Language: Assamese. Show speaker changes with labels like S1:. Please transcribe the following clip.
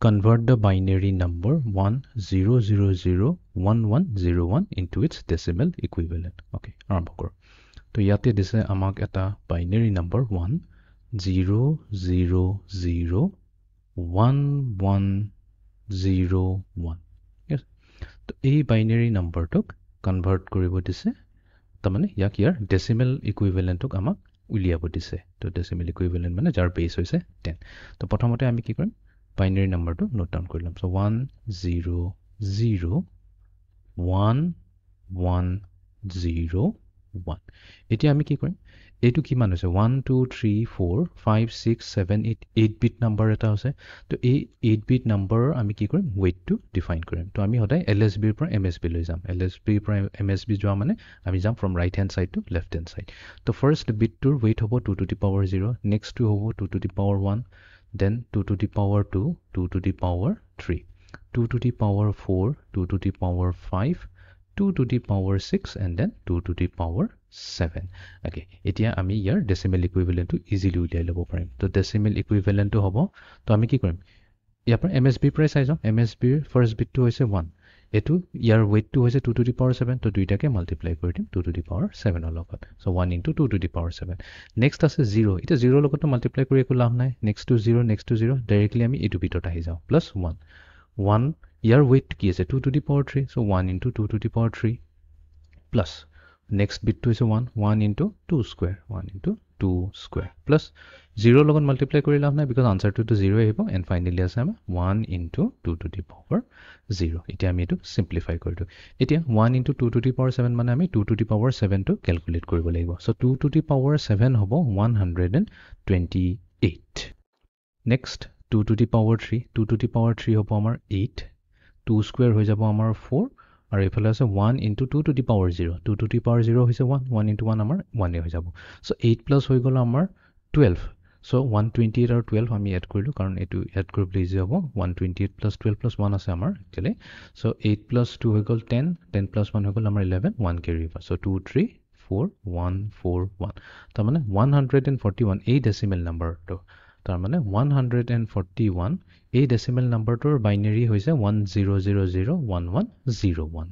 S1: convert the binary number 10001101 into its decimal equivalent. Okay, আৰম্ভ কৰোঁ। তো ইয়াতে দিছে আমাক এটা binary number 10001101। Yes. তো এই binary numberটোক convert কৰিব দিছে, তাৰমানে ইয়াক ইয়াৰ decimal equivalentটোক আমাক উলিয়াব দিছে। তো decimal equivalent মানে যাৰ বেছ হৈছে 10। তো প্ৰথমতে আমি কি কৰিম, binary numberটো নোট ডাউন কৰি ল'ম। So 10011101। এতিয়া আমি কি কৰিম, এইটো কিমান হৈছে 1 2 3 4 5 6 7 8 8 বিট নাম্বাৰ এটা আছে। তো এই 8 বিট নাম্বাৰৰ আমি কি কৰিম, ৱেইটটো ডিফাইন কৰিম। তো আমি সদায় LSBৰ পৰা MSB লৈ যাম। LSBৰ পৰা MSB যোৱা মানে আমি যাম from right hand side to left hand side. তো ফাৰ্ষ্ট বিটটোৰ ৱেইট হ'ব 2 to the power 0, নেক্সটটো হ'ব 2 to the power 1, then 2 to the power 2, 2 to the power 3, 2 to the power 4, 2 to the power 5, 2 to the power 6, and then 2 to the power 7. Okay, এতিয়া আমি ইয়াৰ decimal equivalentটো ইজিলি উলিয়াই ল'ব পাৰিম। তো decimal equivalentটো হ'ব, তো আমি কি কৰিম, ইয়াৰ পৰা MSB পৰাই চাই যাম। MSBৰ ফাৰ্ষ্ট বিটটো হৈছে 1, এইটো ইয়াৰ ৱেইটটো হৈছে 2 to the power 7। তো দুইটাকে মাল্টিপ্লাই কৰি দিম 2 to the power 7ৰ লগত। So 1 into 2 to the power 7। Next আছে 0। এতিয়া 0ৰ লগতো মাল্টিপ্লাই কৰি একো লাভ নাই। নেক্সটটো 0, নেক্সটটো 0, ডাইৰেক্টলি আমি এইটো বিটত আহি যাওঁ, প্লাছ 1। 1 ইয়াৰ ৱেইট কি আছে 2 to the power 3। So 1 into 2 to the power 3 plus next বিটটো হৈছে 1 into 2 square, 1 into 2 square plus 0ৰ লগত মাল্টিপ্লাই কৰি লাভ নাই, বিকজ আনচাৰটোতো 0 আহিব। এণ্ড ফাইনেলি আছে আমাৰ 1 into 2 to the power 0। এতিয়া আমি এইটো চিম্প্লিফাই কৰি দিওঁ। এতিয়া 1 into 2 to the power 7 মানে আমি 2 to the power 7টো কেলকুলেট কৰিব লাগিব। চ' 2 to the power 7 হ'ব 128। Next 2 to the power 3, 2 to the power 3 হ'ব আমাৰ 8, 2 স্কুৱেৰ হৈ যাব আমাৰ 4, আৰু এইফালে আছে 1 into 2 to the power 0, 2 to the power 0 হৈছে 1, 1 into 1 আমাৰ 1 হৈ যাব। চ' 8 প্লাছ হৈ গ'ল আমাৰ 12। চ' 128 আৰু 12 আমি এড কৰিলোঁ, কাৰণ এইটো এড কৰিবলৈ ইজি হ'ব। 128 প্লাছ 12 প্লাছ 1 আছে আমাৰ একচুৱেলি। চ' 8 প্লাছ 2 হৈ গ'ল 10, 10 প্লাছ 1 হৈ গ'ল আমাৰ 11, 1 কেৰি হ'ব। চ' 2 3 4 1 4 1, তাৰমানে 141 এই ডেচিমেল নাম্বাৰটো, তাৰমানে 141 এই ডেচিমেল নাম্বাৰটোৰ বাইনেৰী হৈছে 10001101।